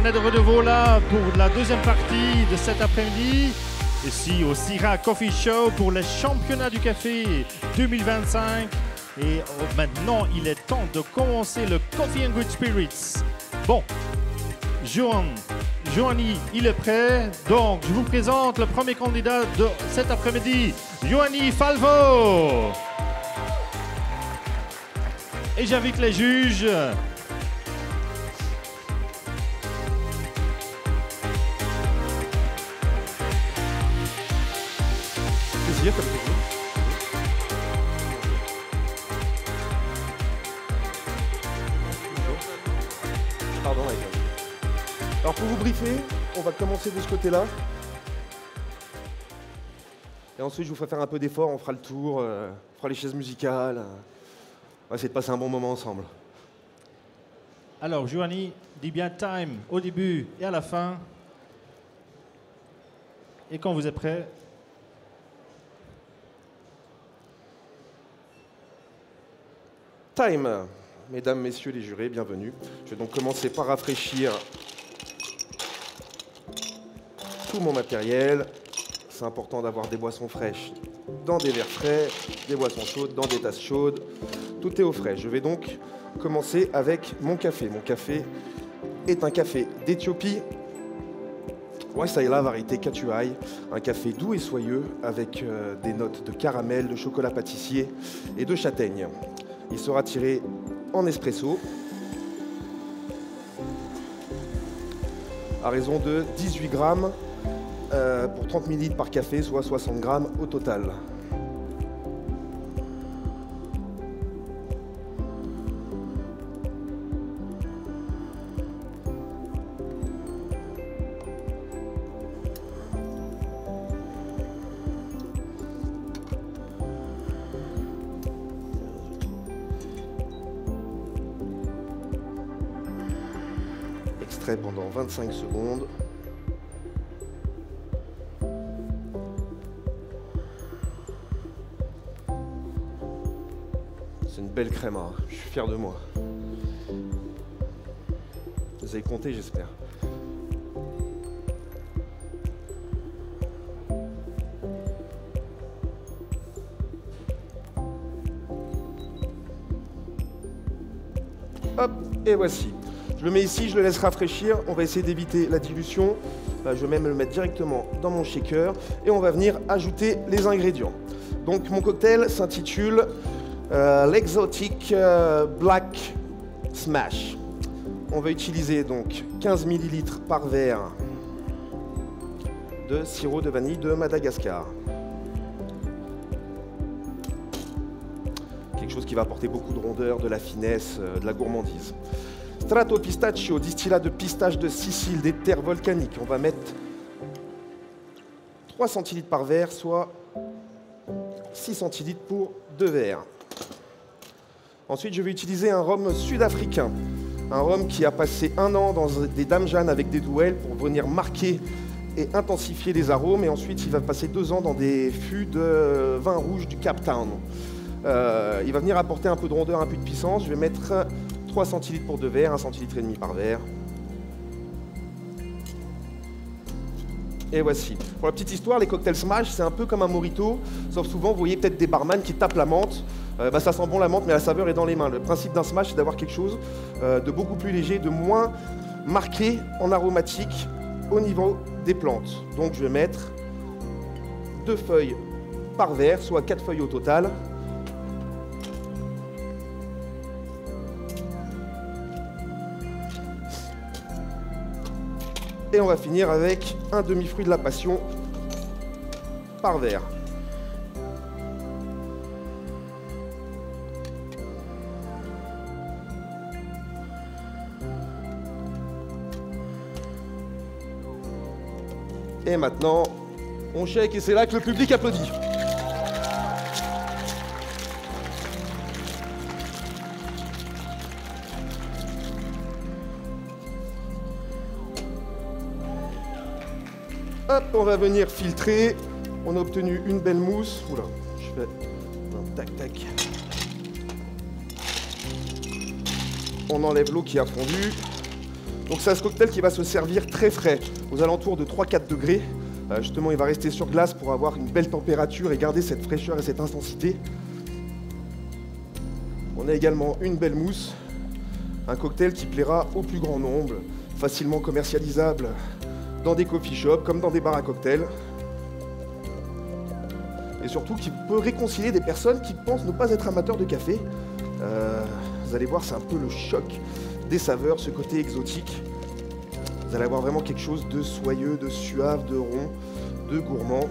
est de retour là pour la deuxième partie de cet après-midi. Ici au Syrah Coffee Show pour les championnats du café 2025. Et maintenant, il est temps de commencer le Coffee and Good Spirits. Bon, Johanny, il est prêt. Donc, je vous présente le premier candidat de cet après-midi, Johanny Falvo. Et j'invite les juges. Plaisir, comme toujours. Pardon, Michael. Alors pour vous briefer, on va commencer de ce côté-là. Et ensuite, je vous ferai faire un peu d'effort, on fera le tour, on fera les chaises musicales. On va essayer de passer un bon moment ensemble. Alors, Johanny, dis bien time au début et à la fin. Et quand vous êtes prêt. Time. Mesdames, messieurs les jurés, bienvenue. Je vais donc commencer par rafraîchir tout mon matériel. C'est important d'avoir des boissons fraîches dans des verres frais, des boissons chaudes dans des tasses chaudes. Tout est au frais. Je vais donc commencer avec mon café. Mon café est un café d'Éthiopie. Waissaïla, variété Katuai. Un café doux et soyeux avec des notes de caramel, de chocolat pâtissier et de châtaigne. Il sera tiré en espresso à raison de 18 grammes pour 30 ml par café, soit 60 grammes au total. Extrait pendant 25 secondes. C'est une belle crème, hein. Je suis fier de moi. Vous avez compté, j'espère. Hop, et voici. Je le mets ici, je le laisse rafraîchir. On va essayer d'éviter la dilution. Je vais même le mettre directement dans mon shaker. Et on va venir ajouter les ingrédients. Donc mon cocktail s'intitule l'Exotic Black Smash. On va utiliser donc 15 ml par verre de sirop de vanille de Madagascar. Quelque chose qui va apporter beaucoup de rondeur, de la finesse, de la gourmandise. Strato Pistachio, distillat de pistache de Sicile, des terres volcaniques. On va mettre 3 centilitres par verre, soit 6 centilitres pour 2 verres. Ensuite, je vais utiliser un rhum sud-africain. Un rhum qui a passé 1 an dans des dames Jeanne avec des douelles pour venir marquer et intensifier les arômes. Et ensuite, il va passer 2 ans dans des fûts de vin rouge du Cape Town. Il va venir apporter un peu de rondeur, un peu de puissance. Je vais mettre 3 centilitres pour 2 verres, 1,5 centilitre par verre. Et voici. Pour la petite histoire, les cocktails Smash, c'est un peu comme un mojito, sauf souvent, vous voyez peut-être des barman qui tapent la menthe. Ça sent bon la menthe, mais la saveur est dans les mains. Le principe d'un Smash, c'est d'avoir quelque chose de beaucoup plus léger, de moins marqué en aromatique au niveau des plantes. Donc je vais mettre 2 feuilles par verre, soit 4 feuilles au total. Et on va finir avec un demi-fruit de la passion par verre. Et maintenant, on shake et c'est là que le public applaudit. Hop, on va venir filtrer. On a obtenu une belle mousse. Oula, je fais un tac-tac. On enlève l'eau qui a fondu. Donc c'est un cocktail qui va se servir très frais, aux alentours de 3-4 degrés. Justement, il va rester sur glace pour avoir une belle température et garder cette fraîcheur et cette intensité. On a également une belle mousse, un cocktail qui plaira au plus grand nombre, facilement commercialisable dans des coffee shops comme dans des bars à cocktails. Et surtout qui peut réconcilier des personnes qui pensent ne pas être amateurs de café. Vous allez voir, c'est un peu le choc des saveurs, ce côté exotique. Vous allez avoir vraiment quelque chose de soyeux, de suave, de rond, de gourmand.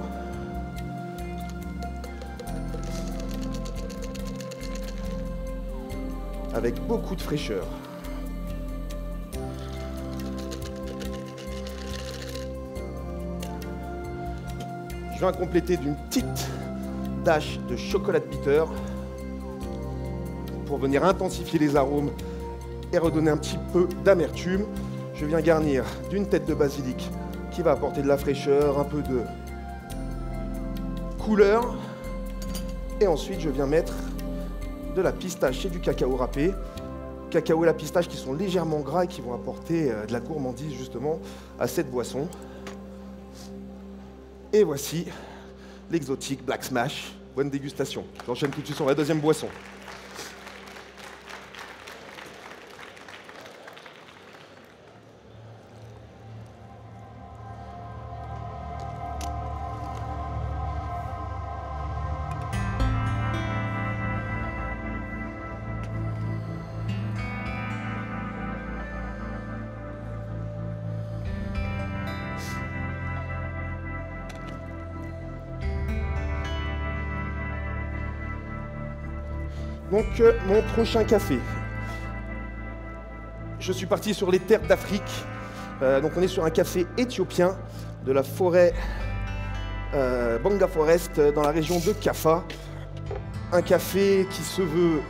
Avec beaucoup de fraîcheur. Je viens compléter d'une petite dash de chocolat bitter pour venir intensifier les arômes et redonner un petit peu d'amertume. Je viens garnir d'une tête de basilic qui va apporter de la fraîcheur, un peu de couleur. Et ensuite, je viens mettre de la pistache et du cacao râpé. Cacao et la pistache qui sont légèrement gras et qui vont apporter de la gourmandise justement à cette boisson. Et voici l'exotique Black Smash. Bonne dégustation. J'enchaîne tout de suite sur la deuxième boisson. Donc mon prochain café. Je suis parti sur les terres d'Afrique. Donc on est sur un café éthiopien de la forêt Banga Forest dans la région de Kaffa. Un café qui se veut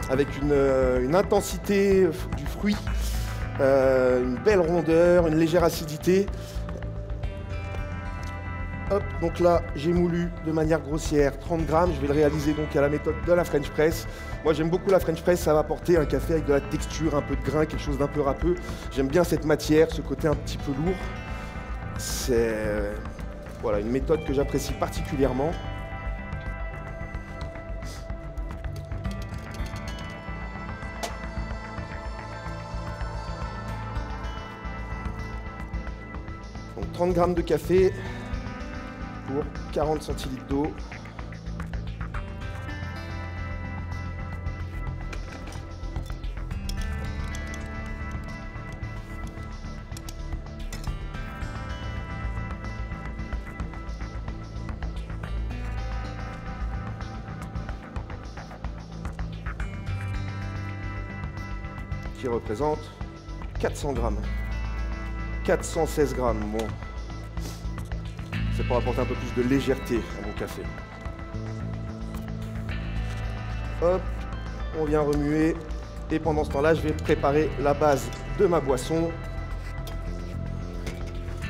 avec une intensité du fruit, une belle rondeur, une légère acidité. Hop, donc là, j'ai moulu de manière grossière 30 grammes. Je vais le réaliser donc à la méthode de la French Press. Moi, j'aime beaucoup la French Press. Ça va apporter un café avec de la texture, un peu de grain, quelque chose d'un peu râpeux. J'aime bien cette matière, ce côté un petit peu lourd. C'est voilà, une méthode que j'apprécie particulièrement. Donc 30 grammes de café pour 40 centilitres d'eau. Qui représente 400 grammes. 416 grammes, bon. C'est pour apporter un peu plus de légèreté à mon café. Hop, on vient remuer. Et pendant ce temps-là, je vais préparer la base de ma boisson.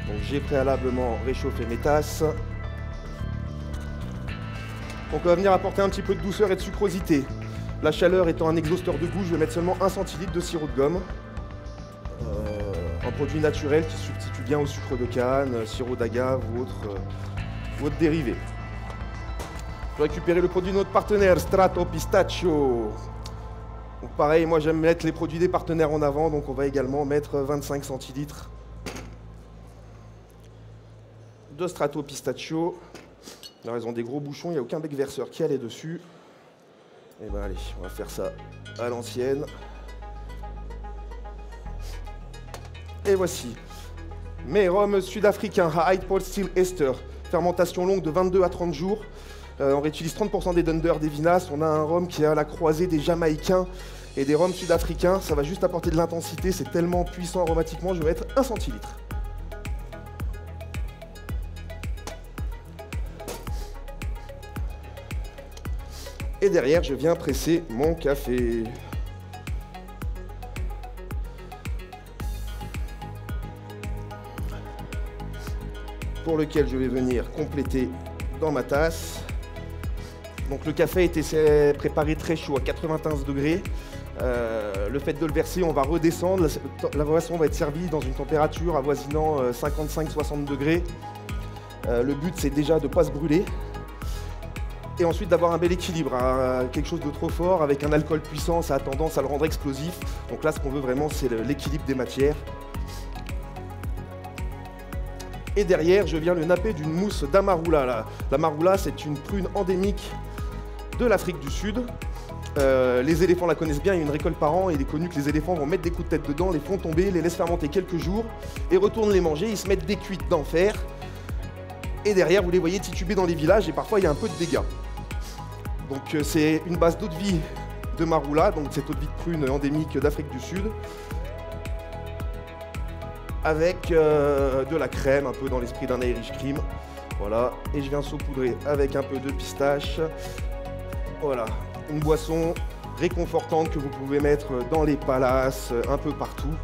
Donc j'ai préalablement réchauffé mes tasses. Donc on va venir apporter un petit peu de douceur et de sucrosité. La chaleur étant un exhausteur de goût, je vais mettre seulement 1 centilitre de sirop de gomme. Un produit naturel qui se substitue bien au sucre de canne, sirop d'agave ou autre dérivé. Je vais récupérer le produit de notre partenaire, Strato Pistachio. Donc pareil, moi j'aime mettre les produits des partenaires en avant, donc on va également mettre 25 centilitres de Strato Pistachio. Là, ils ont des gros bouchons, il n'y a aucun bec verseur qui allait dessus. Et ben allez, on va faire ça à l'ancienne. Et voici mes rhums sud-africains à High Port Still Ester. Fermentation longue de 22 à 30 jours. On réutilise 30% des Dunder, des Vinas. On a un rhum qui est à la croisée des Jamaïcains et des rhums sud-africains. Ça va juste apporter de l'intensité. C'est tellement puissant aromatiquement. Je vais mettre 1 centilitre. Et derrière, je viens presser mon café. Pour lequel je vais venir compléter dans ma tasse. Donc le café a été préparé très chaud à 95 degrés. Le fait de le verser, on va redescendre. La boisson va être servie dans une température avoisinant 55-60 degrés. Le but, c'est déjà de ne pas se brûler. Et ensuite d'avoir un bel équilibre. Quelque chose de trop fort avec un alcool puissant, ça a tendance à le rendre explosif. Donc là, ce qu'on veut vraiment, c'est l'équilibre des matières. Et derrière, je viens le napper d'une mousse d'Amarula. L'Amarula, c'est une prune endémique de l'Afrique du Sud. Les éléphants la connaissent bien, il y a une récolte par an et il est connu que les éléphants vont mettre des coups de tête dedans, les font tomber, les laissent fermenter quelques jours et retournent les manger. Ils se mettent des cuites d'enfer. Et derrière, vous les voyez tituber dans les villages et parfois il y a un peu de dégâts. Donc c'est une base d'eau de vie de Marula, donc cette eau de vie de prune endémique d'Afrique du Sud, avec de la crème, un peu dans l'esprit d'un Irish cream. Voilà, et je viens saupoudrer avec un peu de pistache. Voilà, une boisson réconfortante que vous pouvez mettre dans les palaces, un peu partout.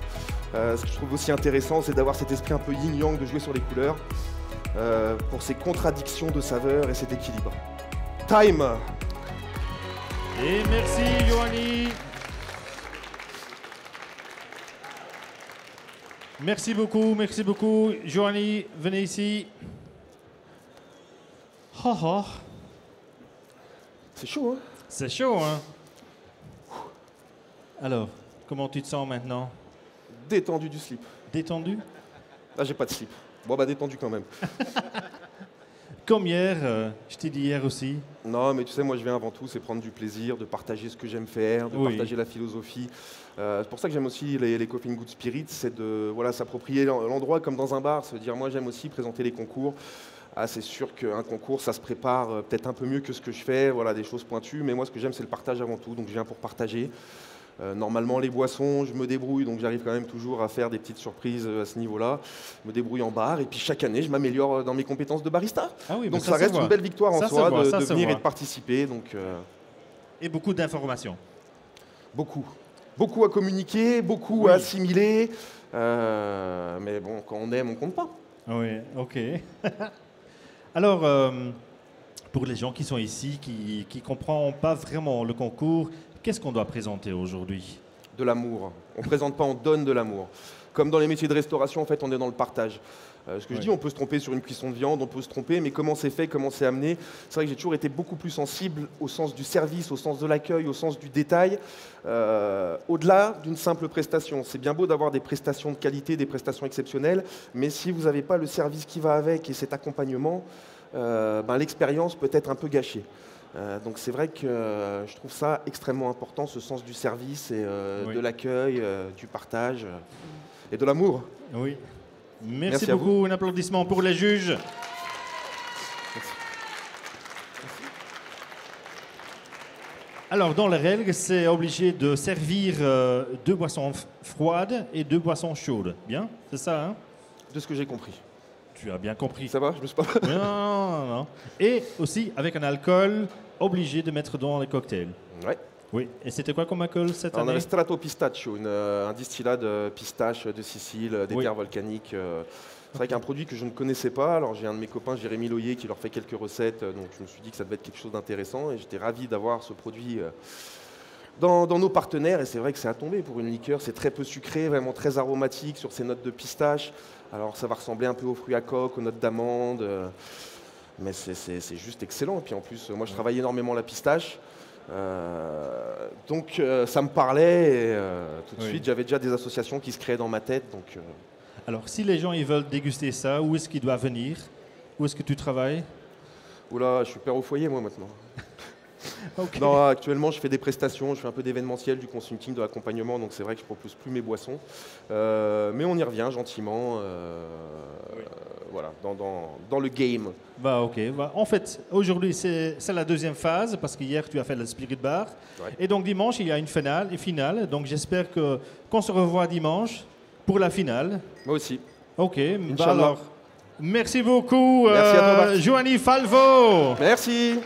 Ce que je trouve aussi intéressant, c'est d'avoir cet esprit un peu yin-yang, de jouer sur les couleurs, pour ces contradictions de saveurs et cet équilibre. Time! Et merci, Johanny. Merci beaucoup, Johanny, venez ici. Oh, oh. C'est chaud, hein? C'est chaud, hein? Alors, comment tu te sens maintenant? Détendu du slip. Détendu? Ah, j'ai pas de slip. Bon, bah détendu quand même. Comme hier, je t'ai dit hier aussi. Non, mais tu sais, moi je viens avant tout, c'est prendre du plaisir, de partager ce que j'aime faire, de partager la philosophie. C'est pour ça que j'aime aussi les Coffee and Good Spirits, c'est de s'approprier l'endroit comme dans un bar, se dire moi j'aime aussi présenter les concours. Ah, c'est sûr qu'un concours, ça se prépare peut-être un peu mieux que ce que je fais, voilà, des choses pointues, mais moi ce que j'aime c'est le partage avant tout, donc je viens pour partager. Normalement, les boissons, je me débrouille, donc j'arrive quand même toujours à faire des petites surprises à ce niveau-là. Je me débrouille en bar, et puis chaque année, je m'améliore dans mes compétences de barista. Ah oui, donc ça reste une belle victoire en soi de venir et de participer. Donc, et beaucoup d'informations. Beaucoup. Beaucoup à communiquer, beaucoup à assimiler. Mais bon, quand on aime, on compte pas. Oui, ok. Alors, pour les gens qui sont ici, qui ne comprennent pas vraiment le concours, qu'est-ce qu'on doit présenter aujourd'hui? De l'amour. On ne présente pas, on donne de l'amour. Comme dans les métiers de restauration, en fait, on est dans le partage. Ce que je dis, on peut se tromper sur une cuisson de viande, on peut se tromper, mais comment c'est fait, comment c'est amené. C'est vrai que j'ai toujours été beaucoup plus sensible au sens du service, au sens de l'accueil, au sens du détail, au-delà d'une simple prestation. C'est bien beau d'avoir des prestations de qualité, des prestations exceptionnelles, mais si vous n'avez pas le service qui va avec et cet accompagnement, l'expérience peut être un peu gâchée. Donc c'est vrai que je trouve ça extrêmement important, ce sens du service et de l'accueil, du partage et de l'amour. Oui. Merci beaucoup. Un applaudissement pour les juges. Merci. Alors, dans les règles, c'est obligé de servir 2 boissons froides et 2 boissons chaudes. Bien? C'est ça, hein? De ce que j'ai compris. Tu as bien compris. Ça va? Je me suis pas... Non. Et aussi, avec un alcool, obligé de mettre dans les cocktails. Ouais. Oui. Et c'était quoi comme alcool cette année? On avait Strato Pistachio, un distillat de pistache de Sicile, des terres volcaniques. C'est vrai qu'un produit que je ne connaissais pas. Alors j'ai un de mes copains, Jérémy Loyer, qui leur fait quelques recettes. Donc je me suis dit que ça devait être quelque chose d'intéressant. Et j'étais ravi d'avoir ce produit dans nos partenaires. Et c'est vrai que c'est à tomber pour une liqueur. C'est très peu sucré, vraiment très aromatique sur ces notes de pistache. Alors ça va ressembler un peu aux fruits à coque, aux notes d'amande. Mais c'est juste excellent. Et puis en plus, moi je travaille énormément la pistache. Donc ça me parlait et tout de suite j'avais déjà des associations qui se créaient dans ma tête. Donc, Alors si les gens ils veulent déguster ça, où est-ce qu'ils doivent venir? Où est-ce que tu travailles? Oula, je suis père au foyer moi maintenant. Okay. Non, actuellement je fais des prestations, je fais un peu d'événementiel, du consulting, de l'accompagnement, donc c'est vrai que je propose plus mes boissons. Mais on y revient gentiment, voilà, dans le game. Bah ok, en fait aujourd'hui c'est la deuxième phase parce qu'hier tu as fait le Spirit Bar. Ouais. Et donc dimanche il y a une finale, donc j'espère qu'on se revoit dimanche pour la finale. Moi aussi. Ok, bah alors merci beaucoup merci à toi, Johanny Falvo. Merci.